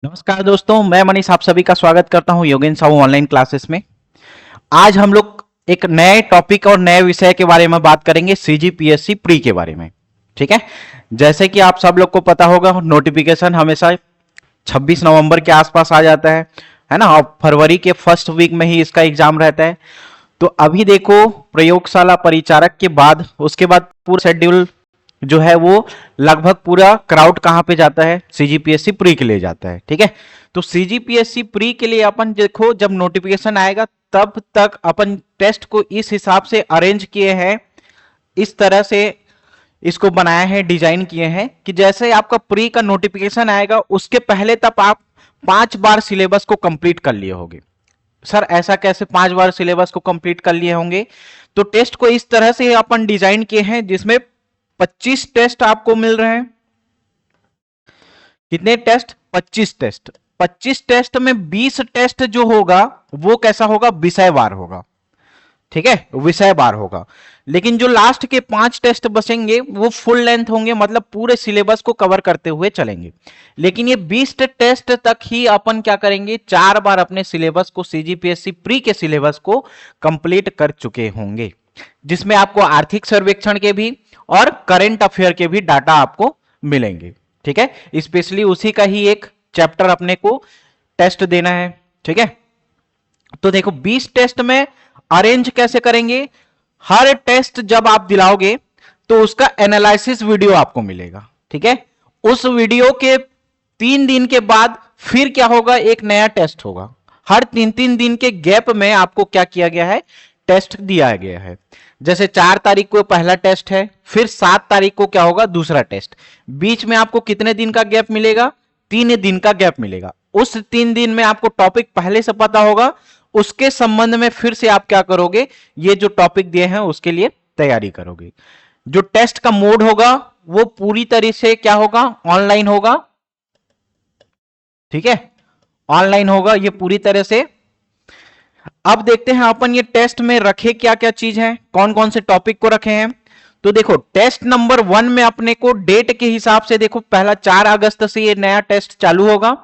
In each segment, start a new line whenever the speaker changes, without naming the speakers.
नमस्कार दोस्तों, मैं मनीष आप सभी का स्वागत करता हूं योगेन साहू ऑनलाइन क्लासेस में। आज हम लोग एक नए टॉपिक और नए विषय के बारे में बात करेंगे, सीजीपीएससी प्री के बारे में। ठीक है, जैसे कि आप सब लोग को पता होगा, नोटिफिकेशन हमेशा 26 नवंबर के आसपास आ जाता है ना, और फरवरी के फर्स्ट वीक में ही इसका एग्जाम रहता है। तो अभी देखो, प्रयोगशाला परिचारक के बाद उसके बाद पूरा शेड्यूल जो है वो लगभग पूरा क्राउड कहां पे जाता है, सीजीपीएससी प्री के लिए जाता है। ठीक है, तो सीजीपीएससी प्री के लिए अपन देखो, जब नोटिफिकेशन आएगा तब तक अपन टेस्ट को इस हिसाब से अरेंज किए हैं, इस तरह से इसको बनाया है, डिजाइन किए हैं कि जैसे आपका प्री का नोटिफिकेशन आएगा उसके पहले तक आप 5 बार सिलेबस को कंप्लीट कर लिए होंगे। सर ऐसा कैसे 5 बार सिलेबस को कंप्लीट कर लिए होंगे? तो टेस्ट को इस तरह से अपन डिजाइन किए हैं जिसमें 25 टेस्ट आपको मिल रहे हैं। कितने टेस्ट? 25 टेस्ट। 25 टेस्ट में 20 टेस्ट जो होगा वो कैसा होगा? विषयवार होगा। ठीक है, विषयवार होगा। लेकिन जो लास्ट के 5 टेस्ट बचेंगे वो फुल लेंथ होंगे, मतलब पूरे सिलेबस को कवर करते हुए चलेंगे। लेकिन ये 20 टेस्ट तक ही अपन क्या करेंगे, 4 बार अपने सिलेबस को, सीजीपीएससी प्री के सिलेबस को कंप्लीट कर चुके होंगे, जिसमें आपको आर्थिक सर्वेक्षण के भी और करंट अफेयर के भी डाटा आपको मिलेंगे। ठीक है, स्पेशली उसी का ही एक चैप्टर अपने को टेस्ट देना है। ठीक है, तो देखो 20 टेस्ट में अरेंज कैसे करेंगे, हर टेस्ट जब आप दिलाओगे तो उसका एनालिसिस वीडियो आपको मिलेगा। ठीक है, उस वीडियो के 3 दिन के बाद फिर क्या होगा, एक नया टेस्ट होगा। हर 3-3 दिन के गैप में आपको क्या किया गया है, टेस्ट दिया गया है। जैसे 4 तारीख को पहला टेस्ट है, फिर 7 तारीख को क्या होगा, दूसरा टेस्ट। बीच में आपको कितने दिन का गैप मिलेगा? 3 दिन का गैप मिलेगा। उस 3 दिन में आपको टॉपिक पहले से पता होगा, उसके संबंध में फिर से आप क्या करोगे, ये जो टॉपिक दिए हैं उसके लिए तैयारी करोगे। जो टेस्ट का मोड होगा वो पूरी तरह से क्या होगा, ऑनलाइन होगा। ठीक है, ऑनलाइन होगा ये पूरी तरह से। अब देखते हैं अपन ये टेस्ट में रखे क्या क्या चीज है, कौन कौन से टॉपिक को रखे हैं। तो देखो टेस्ट नंबर 1 में अपने को डेट के हिसाब से देखो, पहला 4 अगस्त से ये नया टेस्ट चालू होगा।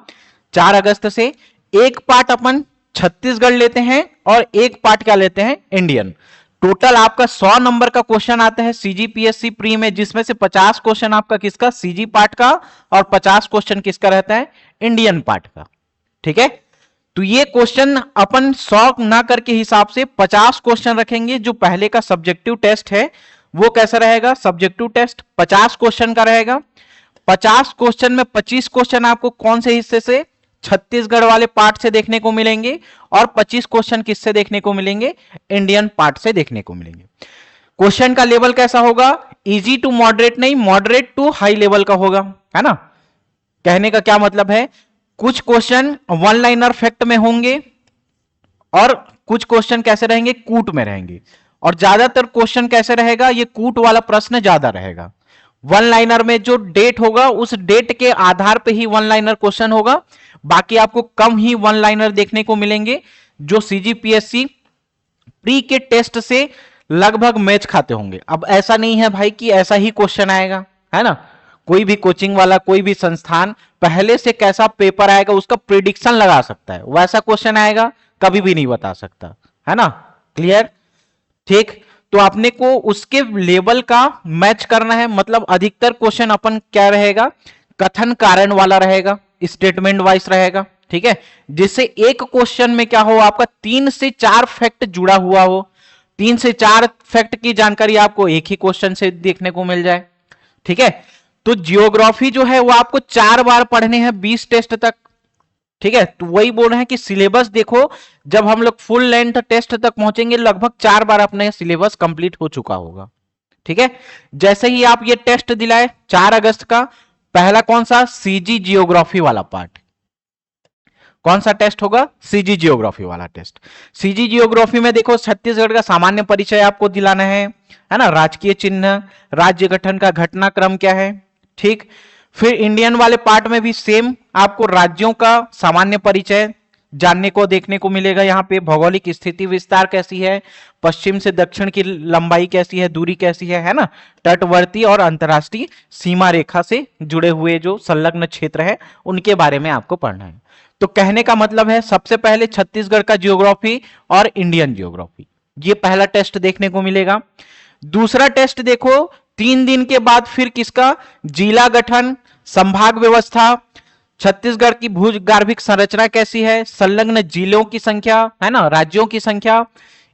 4 अगस्त से एक पार्ट अपन छत्तीसगढ़ लेते हैं और एक पार्ट क्या लेते हैं, इंडियन। टोटल आपका 100 नंबर का क्वेश्चन आता है सीजीपीएससी प्री में, जिसमें से 50 क्वेश्चन आपका किसका, सीजी पार्ट का, और 50 क्वेश्चन किसका रहता है, इंडियन पार्ट का। ठीक है, तो ये क्वेश्चन अपन 100 ना करके हिसाब से 50 क्वेश्चन रखेंगे। जो पहले का सब्जेक्टिव टेस्ट है वो कैसा रहेगा, सब्जेक्टिव टेस्ट 50 क्वेश्चन का रहेगा। 50 क्वेश्चन में 25 क्वेश्चन आपको कौन से हिस्से से, छत्तीसगढ़ वाले पार्ट से देखने को मिलेंगे, और 25 क्वेश्चन किससे देखने को मिलेंगे, इंडियन पार्ट से देखने को मिलेंगे। क्वेश्चन का लेवल कैसा होगा, इजी टू मॉडरेट नहीं, मॉडरेट टू हाई लेवल का होगा, है ना। कहने का क्या मतलब है, कुछ क्वेश्चन वन लाइनर फैक्ट में होंगे और कुछ क्वेश्चन कैसे रहेंगे, कूट में रहेंगे। और ज्यादातर क्वेश्चन कैसे रहेगा, ये कूट वाला प्रश्न ज्यादा रहेगा। वन लाइनर में जो डेट होगा उस डेट के आधार पे ही वन लाइनर क्वेश्चन होगा, बाकी आपको कम ही वन लाइनर देखने को मिलेंगे जो सीजीपीएससी प्री के टेस्ट से लगभग मैच खाते होंगे। अब ऐसा नहीं है भाई कि ऐसा ही क्वेश्चन आएगा, है ना। कोई भी कोचिंग वाला, कोई भी संस्थान पहले से कैसा पेपर आएगा उसका प्रिडिक्शन लगा सकता है, वैसा क्वेश्चन आएगा कभी भी नहीं बता सकता, है ना। क्लियर? ठीक, तो अपने को उसके लेवल का मैच करना है। मतलब अधिकतर क्वेश्चन अपन क्या रहेगा, कथन कारण वाला रहेगा, स्टेटमेंट वाइज रहेगा। ठीक है, जिससे एक क्वेश्चन में क्या हो, आपका 3 से 4 फैक्ट जुड़ा हुआ हो। 3 से 4 फैक्ट की जानकारी आपको एक ही क्वेश्चन से देखने को मिल जाए। ठीक है, तो जियोग्राफी जो है वो आपको 4 बार पढ़ने हैं 20 टेस्ट तक। ठीक है, तो वही बोल रहे हैं कि सिलेबस देखो, जब हम लोग फुल लेंथ टेस्ट तक पहुंचेंगे लगभग 4 बार अपने सिलेबस कंप्लीट हो चुका होगा। ठीक है, जैसे ही आप ये टेस्ट दिलाए 4 अगस्त का, पहला कौन सा, सीजी जियोग्राफी वाला पार्ट। कौन सा टेस्ट होगा, सीजी जियोग्राफी वाला टेस्ट। सीजी जियोग्राफी में देखो छत्तीसगढ़ का सामान्य परिचय आपको दिलाना है ना, राजकीय चिन्ह, राज्य गठन का घटनाक्रम क्या है। ठीक, फिर इंडियन वाले पार्ट में भी सेम आपको राज्यों का सामान्य परिचय जानने को देखने को मिलेगा। यहाँ पे भौगोलिक स्थिति विस्तार कैसी है, पश्चिम से दक्षिण की लंबाई कैसी है, दूरी कैसी है ना, तटवर्ती और अंतरराष्ट्रीय सीमा रेखा से जुड़े हुए जो संलग्न क्षेत्र है उनके बारे में आपको पढ़ना है। तो कहने का मतलब है सबसे पहले छत्तीसगढ़ का जियोग्राफी और इंडियन जियोग्राफी, ये पहला टेस्ट देखने को मिलेगा। दूसरा टेस्ट देखो 3 दिन के बाद फिर किसका, जिला गठन, संभाग व्यवस्था, छत्तीसगढ़ की भूगर्भिक संरचना कैसी है, संलग्न जिलों की संख्या है ना, राज्यों की संख्या,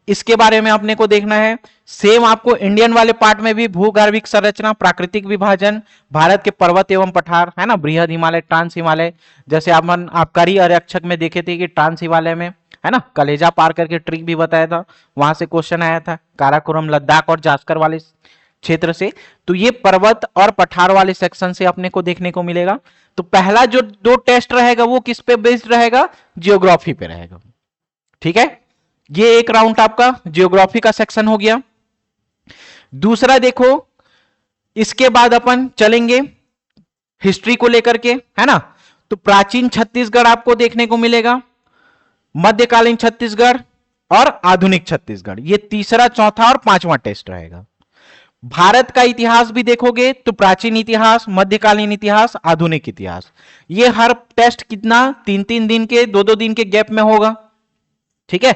इसके बारे में अपने को देखना है। सेम आपको इंडियन वाले पार्ट में भी भूगर्भिक संरचना, प्राकृतिक विभाजन, भारत के पर्वत एवं पठार है ना, बृहद हिमालय, ट्रांस हिमालय, जैसे अपन आबकारी आरक्षक में देखे थे कि ट्रांस हिमालय में है ना कलेजा पार करके ट्रिक भी बताया था, वहां से क्वेश्चन आया था, काराकोरम, लद्दाख और जास्कर वाले क्षेत्र से। तो ये पर्वत और पठार वाले सेक्शन से अपने को देखने को मिलेगा। तो पहला जो 2 टेस्ट रहेगा वो किस पे बेस्ड रहेगा, जियोग्राफी पे रहेगा। ठीक है, ये एक राउंड आपका जियोग्राफी का सेक्शन हो गया। दूसरा देखो, इसके बाद अपन चलेंगे हिस्ट्री को लेकर के है ना। तो प्राचीन छत्तीसगढ़ आपको देखने को मिलेगा, मध्यकालीन छत्तीसगढ़ और आधुनिक छत्तीसगढ़, ये तीसरा, चौथा और 5वां टेस्ट रहेगा। भारत का इतिहास भी देखोगे तो प्राचीन इतिहास, मध्यकालीन इतिहास, आधुनिक इतिहास, ये हर टेस्ट कितना 3-3 दिन के, 2-2 दिन के गैप में होगा। ठीक है,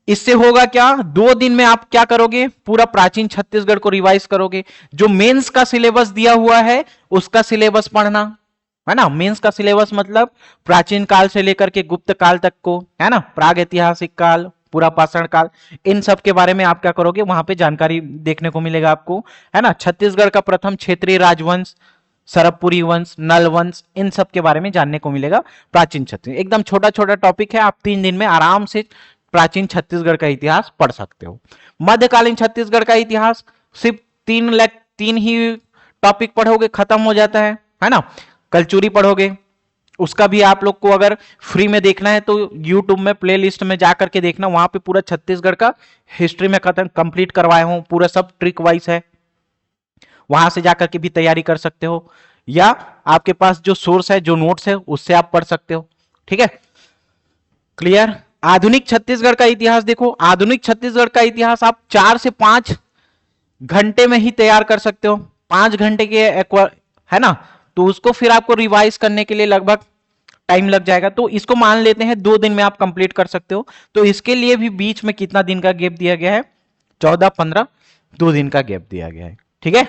इससे होगा क्या, 2 दिन में आप क्या करोगे, पूरा प्राचीन छत्तीसगढ़ को रिवाइज करोगे। जो मेंस का सिलेबस दिया हुआ है उसका सिलेबस पढ़ना है ना। मेंस का सिलेबस मतलब प्राचीन काल से लेकर के गुप्त काल तक को है ना, प्राग ऐतिहासिक काल, पूरा पाषाण काल, इन सब के बारे में आप क्या करोगे, वहां पे जानकारी देखने को मिलेगा आपको है ना। छत्तीसगढ़ का प्रथम क्षेत्रीय राजवंश, सरबपुरी वंश, नल वंश, इन सब के बारे में जानने को मिलेगा। प्राचीन छत्तीसगढ़ एकदम छोटा छोटा टॉपिक है, आप 3 दिन में आराम से प्राचीन छत्तीसगढ़ का इतिहास पढ़ सकते हो। मध्यकालीन छत्तीसगढ़ का इतिहास सिर्फ 3 ही टॉपिक पढ़ोगे, खत्म हो जाता है ना। कलचुरी पढ़ोगे, उसका भी आप लोग को अगर फ्री में देखना है तो YouTube में प्लेलिस्ट में जाकर के देखना, वहां पे पूरा छत्तीसगढ़ का हिस्ट्री में खत्म कंप्लीट करवाया हूं, पूरा सब ट्रिक वाइज है, वहां से जाकर के भी तैयारी कर सकते हो, या आपके पास जो सोर्स है, जो नोट्स है, उससे आप पढ़ सकते हो। ठीक है, क्लियर। आधुनिक छत्तीसगढ़ का इतिहास देखो, आधुनिक छत्तीसगढ़ का इतिहास आप 4 से 5 घंटे में ही तैयार कर सकते हो, 5 घंटे के है ना। तो उसको फिर आपको रिवाइज करने के लिए लगभग टाइम लग जाएगा, तो इसको मान लेते हैं 2 दिन में आप कंप्लीट कर सकते हो। तो इसके लिए भी बीच में कितना दिन का गैप दिया गया है, 14-15, 2 दिन का गैप दिया गया है। ठीक है,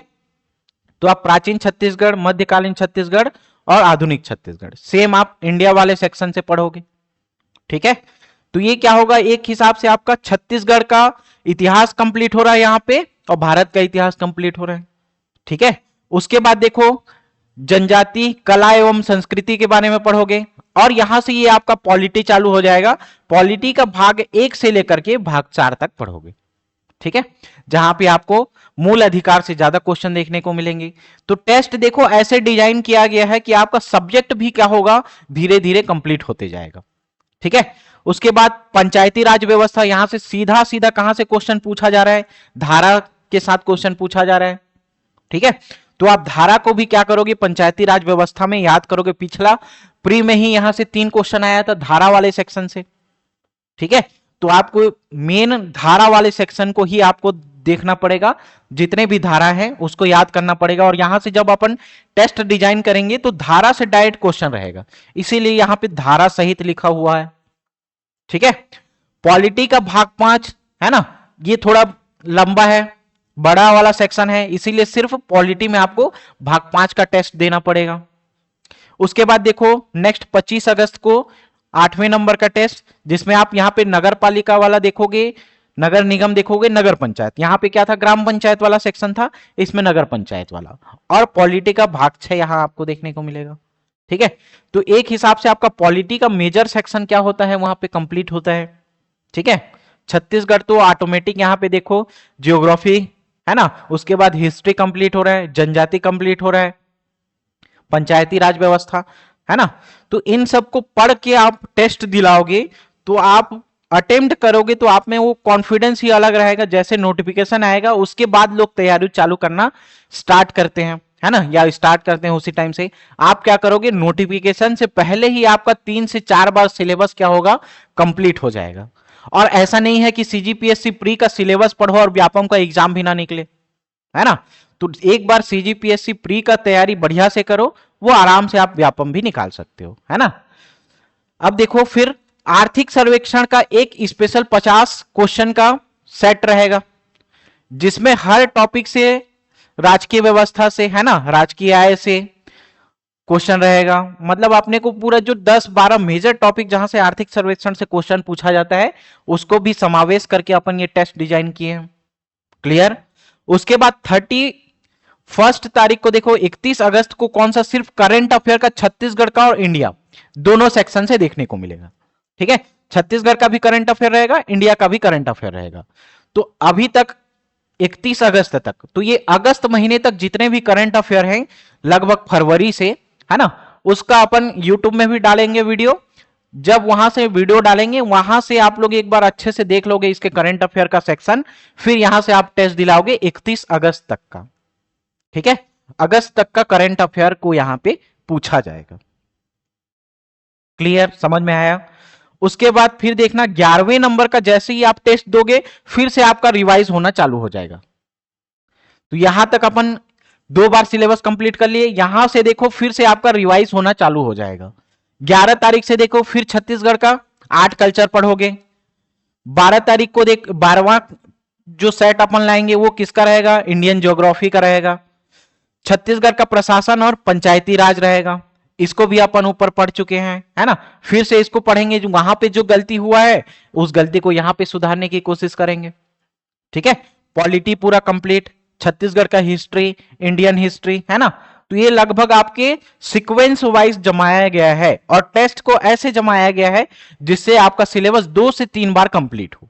तो आप प्राचीन छत्तीसगढ़, मध्यकालीन छत्तीसगढ़ और आधुनिक छत्तीसगढ़ सेम आप इंडिया वाले सेक्शन से पढ़ोगे। ठीक है, तो ये क्या होगा, एक हिसाब से आपका छत्तीसगढ़ का इतिहास कंप्लीट हो रहा है यहाँ पे, और भारत का इतिहास कंप्लीट हो रहा है। ठीक है, उसके बाद देखो जनजाति, कला एवं संस्कृति के बारे में पढ़ोगे, और यहां से ये आपका पॉलिटी चालू हो जाएगा। पॉलिटी का भाग 1 से लेकर के भाग 4 तक पढ़ोगे। ठीक है, जहां पे आपको मूल अधिकार से ज्यादा क्वेश्चन देखने को मिलेंगे। तो टेस्ट देखो ऐसे डिजाइन किया गया है कि आपका सब्जेक्ट भी क्या होगा, धीरे धीरे कंप्लीट होते जाएगा। ठीक है, उसके बाद पंचायती राज व्यवस्था, यहां से सीधा सीधा कहां से क्वेश्चन पूछा जा रहा है, धारा के साथ क्वेश्चन पूछा जा रहा है। ठीक है, तो आप धारा को भी क्या करोगे, पंचायती राज व्यवस्था में याद करोगे। पिछला प्री में ही यहां से 3 क्वेश्चन आया था धारा वाले सेक्शन से। ठीक है, तो आपको मेन धारा वाले सेक्शन को ही आपको देखना पड़ेगा, जितने भी धारा है उसको याद करना पड़ेगा। और यहां से जब अपन टेस्ट डिजाइन करेंगे तो धारा से डायरेक्ट क्वेश्चन रहेगा, इसीलिए यहां पे धारा सहित लिखा हुआ है। ठीक है, पॉलिटी का भाग 5 है ना, ये थोड़ा लंबा है, बड़ा वाला सेक्शन है, इसीलिए सिर्फ पॉलिटी में आपको भाग 5 का टेस्ट देना पड़ेगा। उसके बाद देखो नेक्स्ट 25 अगस्त को 8वें नंबर का टेस्ट, जिसमें आप यहां पे नगर पालिका वाला देखोगे, नगर निगम देखोगे, नगर पंचायत, यहां पे क्या था, ग्राम पंचायत वाला सेक्शन था, इसमें नगर पंचायत वाला, और पॉलिटी का भाग 6 यहां आपको देखने को मिलेगा। ठीक है, तो एक हिसाब से आपका पॉलिटी का मेजर सेक्शन क्या होता है, वहां पे कंप्लीट होता है। ठीक है, छत्तीसगढ़ तो ऑटोमेटिक यहां पे देखो जियोग्राफी है ना, उसके बाद हिस्ट्री कंप्लीट हो रहा है, जनजाति कंप्लीट हो रहा है, पंचायती राज व्यवस्था है ना। तो इन सब को पढ़ के आप टेस्ट दिलाओगे तो आप अटेम्प्ट करोगे तो आप में वो कॉन्फिडेंस ही अलग रहेगा। जैसे नोटिफिकेशन आएगा उसके बाद लोग तैयारी चालू करना स्टार्ट करते हैं, है ना, या स्टार्ट करते हैं उसी टाइम से, आप क्या करोगे, नोटिफिकेशन से पहले ही आपका 3 से 4 बार सिलेबस क्या होगा, कंप्लीट हो जाएगा। और ऐसा नहीं है कि सीजीपीएससी प्री का सिलेबस पढ़ो और व्यापम का एग्जाम भी ना निकले, है ना। तो एक बार सीजीपीएससी प्री का तैयारी बढ़िया से करो, वो आराम से आप व्यापम भी निकाल सकते हो, है ना। अब देखो फिर आर्थिक सर्वेक्षण का एक स्पेशल 50 क्वेश्चन का सेट रहेगा, जिसमें हर टॉपिक से, राजकीय व्यवस्था से, है ना, राजकीय आय से क्वेश्चन रहेगा। मतलब अपने को पूरा जो 10-12 मेजर टॉपिक जहां से आर्थिक सर्वेक्षण से क्वेश्चन पूछा जाता है, उसको भी समावेश करके अपन ये टेस्ट डिजाइन किए हैं। क्लियर। उसके बाद 31 तारीख को देखो, 31 अगस्त को कौन सा, सिर्फ करंट अफेयर का छत्तीसगढ़ का और इंडिया दोनों सेक्शन से देखने को मिलेगा। ठीक है, छत्तीसगढ़ का भी करंट अफेयर रहेगा, इंडिया का भी करंट अफेयर रहेगा। तो अभी तक 31 अगस्त तक, तो ये अगस्त महीने तक जितने भी करंट अफेयर हैं, लगभग फरवरी से, है ना, उसका अपन यूट्यूब में भी डालेंगे वीडियो। जब वहां से वीडियो डालेंगे, वहां से आप लोग एक बार अच्छे से देख लोगे इसके करंट अफेयर का सेक्शन, फिर यहां से आप टेस्ट दिलाओगे 31 अगस्त तक का। ठीक है, अगस्त तक का करंट अफेयर को यहां पे पूछा जाएगा। क्लियर, समझ में आया। उसके बाद फिर देखना 11वें नंबर का जैसे ही आप टेस्ट दोगे, फिर से आपका रिवाइज होना चालू हो जाएगा। तो यहां तक अपन 2 बार सिलेबस कंप्लीट कर लिए, यहां से देखो फिर से आपका रिवाइज होना चालू हो जाएगा। 11 तारीख से देखो फिर छत्तीसगढ़ का 8 कल्चर पढ़ोगे। 12 तारीख को देख 12वां जो सेट अपन लाएंगे वो किसका रहेगा, इंडियन ज्योग्राफी का रहेगा। छत्तीसगढ़ का प्रशासन और पंचायती राज रहेगा, इसको भी अपन ऊपर पढ़ चुके हैं, है ना। फिर से इसको पढ़ेंगे, जो वहां पे जो गलती हुआ है उस गलती को यहां पे सुधारने की कोशिश करेंगे। ठीक है, पॉलिटी पूरा कंप्लीट, छत्तीसगढ़ का हिस्ट्री, इंडियन हिस्ट्री, है ना। तो ये लगभग आपके सीक्वेंस वाइज जमाया गया है, और टेस्ट को ऐसे जमाया गया है जिससे आपका सिलेबस 2 से 3 बार कंप्लीट हो।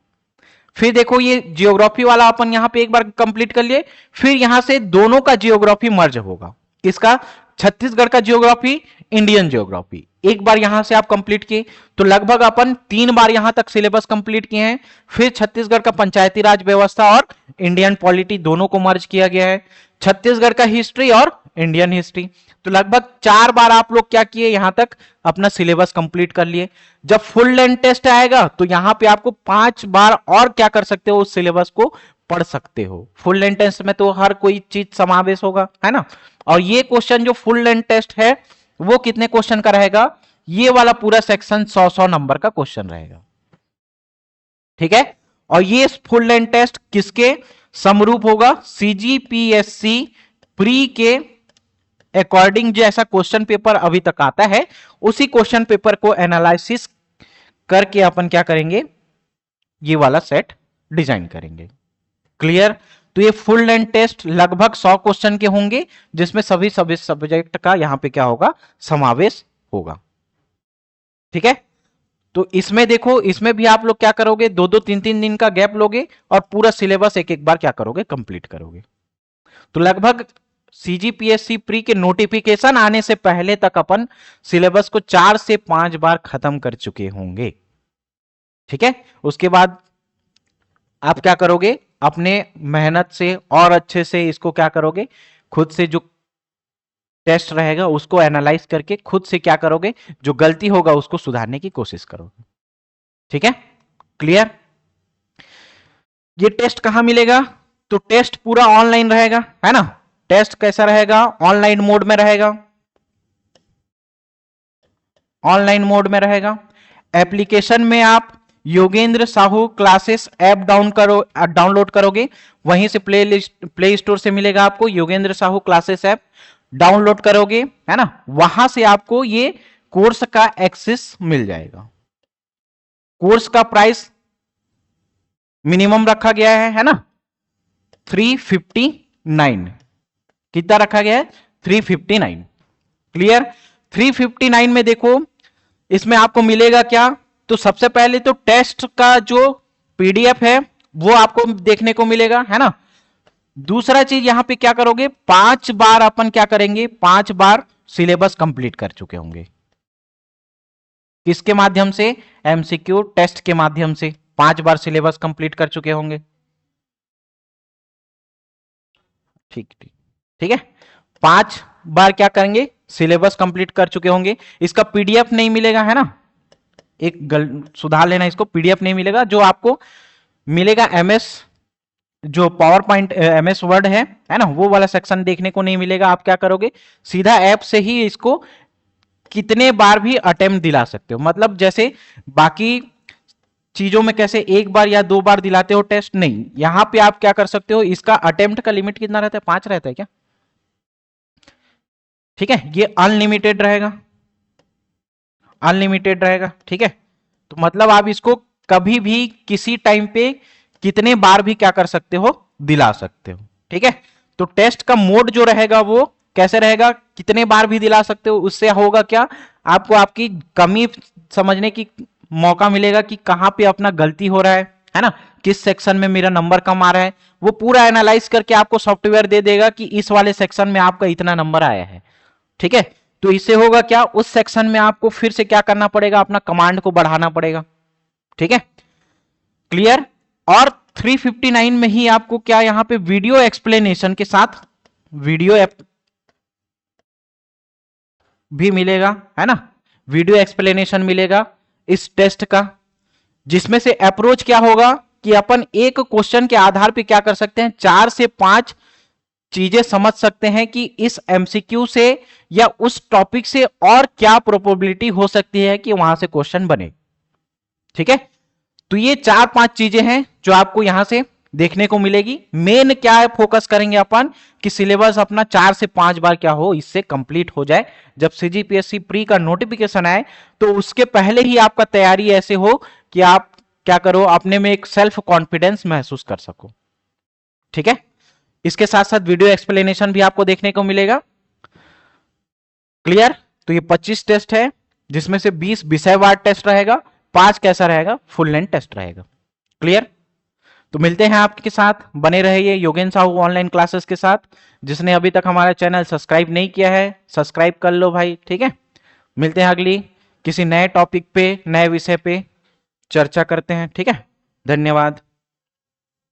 फिर देखो ये जियोग्राफी वाला अपन यहां पे एक बार कंप्लीट कर लिए, फिर यहां से दोनों का जियोग्राफी मर्ज होगा। किसका, छत्तीसगढ़ का जियोग्राफी, इंडियन जियोग्राफी, एक बार यहां से आप कंप्लीट किए, तो लगभग अपन 3 बार यहां तक सिलेबस कंप्लीट किए हैं। फिर छत्तीसगढ़ का पंचायती राज व्यवस्था और इंडियन पॉलिटी दोनों को मर्ज किया गया है। छत्तीसगढ़ का हिस्ट्री और इंडियन हिस्ट्री, तो लगभग 4 बार आप लोग क्या किए, यहां तक अपना सिलेबस कंप्लीट कर लिए। जब फुल लेंथ टेस्ट आएगा तो यहां पे आपको 5 बार और क्या कर सकते हो, उस सिलेबस को पढ़ सकते हो। फुल लेंथ टेस्ट में तो हर कोई चीज समावेश होगा, है ना। और ये क्वेश्चन जो फुल लेंथ टेस्ट है वो कितने क्वेश्चन का रहेगा, ये वाला पूरा सेक्शन 100 नंबर का क्वेश्चन रहेगा। ठीक है, और ये फुल लेंथ टेस्ट किसके समरूप होगा, सीजीपीएससी प्री के अकॉर्डिंग जैसा क्वेश्चन पेपर अभी तक आता है, उसी क्वेश्चन पेपर को एनालिसिस करके अपन क्या करेंगे, ये वाला सेट डिजाइन करेंगे। क्लियर। तो ये फुल लेंथ टेस्ट लगभग 100 क्वेश्चन के होंगे, जिसमें सभी सब्जेक्ट का यहां पे क्या होगा, समावेश होगा। ठीक है, तो इसमें देखो, इसमें भी आप लोग क्या करोगे, 2-2 3-3 दिन का गैप लोगे और पूरा सिलेबस एक एक बार क्या करोगे, कंप्लीट करोगे। तो लगभग सीजीपीएससी प्री के नोटिफिकेशन आने से पहले तक अपन सिलेबस को 4 से 5 बार खत्म कर चुके होंगे। ठीक है, उसके बाद आप क्या करोगे, अपने मेहनत से और अच्छे से इसको क्या करोगे, खुद से जो टेस्ट रहेगा उसको एनालाइज करके खुद से क्या करोगे, जो गलती होगा उसको सुधारने की कोशिश करोगे। ठीक है, क्लियर। ये टेस्ट कहां मिलेगा, तो टेस्ट पूरा ऑनलाइन रहेगा, है ना। टेस्ट कैसा रहेगा, ऑनलाइन मोड में रहेगा, ऑनलाइन मोड में रहेगा। एप्लीकेशन में आप Yogendra Sahu classes app download करोगे, वहीं से प्ले स्टोर से मिलेगा आपको Yogendra Sahu classes app, download करोगे, है ना। वहां से आपको ये कोर्स का एक्सेस मिल जाएगा। कोर्स का प्राइस मिनिमम रखा गया है ना, 359, कितना रखा गया है, 359। क्लियर। 359 में देखो इसमें आपको मिलेगा क्या, तो सबसे पहले तो टेस्ट का जो पीडीएफ है वो आपको देखने को मिलेगा, है ना। दूसरा चीज यहां पे क्या करोगे, 5 बार अपन क्या करेंगे, 5 बार सिलेबस कंप्लीट कर चुके होंगे। किसके माध्यम से, एमसीक्यू टेस्ट के माध्यम से 5 बार सिलेबस कंप्लीट कर चुके होंगे। ठीक ठीक ठीक है, 5 बार क्या करेंगे, सिलेबस कंप्लीट कर चुके होंगे। इसका पीडीएफ नहीं मिलेगा, है ना, एक सुधार लेना, इसको पीडीएफ नहीं मिलेगा, जो आपको मिलेगा एमएस, जो पावर पॉइंट एमएस वर्ड है ना, वो वाला सेक्शन देखने को नहीं मिलेगा। आप क्या करोगे, सीधा ऐप से ही इसको कितने बार भी अटेम्प्ट दिला सकते हो। मतलब जैसे बाकी चीजों में कैसे एक बार या 2 बार दिलाते हो टेस्ट, नहीं, यहां पे आप क्या कर सकते हो, इसका अटेम्प्ट का लिमिट कितना रहता है, 5 रहता है क्या, ठीक है, ये अनलिमिटेड रहेगा, अनलिमिटेड रहेगा, ठीक है। तो मतलब आप इसको कभी भी किसी टाइम पे कितने बार भी क्या कर सकते हो, दिला सकते हो, ठीक है। तो टेस्ट का मोड जो रहेगा वो कैसे रहेगा, कितने बार भी दिला सकते हो। उससे होगा क्या, आपको आपकी कमी समझने की मौका मिलेगा कि कहां पे अपना गलती हो रहा है ना, किस सेक्शन में मेरा नंबर कम आ रहा है, वो पूरा एनालाइज करके आपको सॉफ्टवेयर दे देगा कि इस वाले सेक्शन में आपका इतना नंबर आया है, ठीक है। तो इससे होगा क्या, उस सेक्शन में आपको फिर से क्या करना पड़ेगा, अपना कमांड को बढ़ाना पड़ेगा, ठीक है, क्लियर। और 359 में ही आपको क्या यहां पे वीडियो एक्सप्लेनेशन के साथ वीडियो ऐप भी मिलेगा, है ना, वीडियो एक्सप्लेनेशन मिलेगा इस टेस्ट का, जिसमें से अप्रोच क्या होगा कि अपन एक क्वेश्चन के आधार पे क्या कर सकते हैं, 4 से 5 चीजें समझ सकते हैं कि इस एमसीक्यू से या उस टॉपिक से और क्या प्रोबेबिलिटी हो सकती है कि वहां से क्वेश्चन बने, ठीक है। तो ये 4-5 चीजें हैं जो आपको यहां से देखने को मिलेगी। मेन क्या है, फोकस करेंगे अपन कि सिलेबस अपना 4 से 5 बार क्या हो, इससे कंप्लीट हो जाए। जब सीजीपीएससी प्री का नोटिफिकेशन आए तो उसके पहले ही आपका तैयारी ऐसे हो कि आप क्या करो, अपने में एक सेल्फ कॉन्फिडेंस महसूस कर सको, ठीक है। इसके साथ साथ वीडियो एक्सप्लेनेशन भी आपको देखने को मिलेगा, क्लियर। तो ये 25 टेस्ट है, जिसमें से 20 विषयवार टेस्ट रहेगा, 5 कैसा रहेगा, फुल लेंथ टेस्ट रहेगा, क्लियर। तो मिलते हैं आपके साथ, बने रहिए योगेन साहू ऑनलाइन क्लासेस के साथ। जिसने अभी तक हमारा चैनल सब्सक्राइब नहीं किया है, सब्सक्राइब कर लो भाई, ठीक है। मिलते हैं अगली किसी नए टॉपिक पे, नए विषय पे चर्चा करते हैं, ठीक है। धन्यवाद।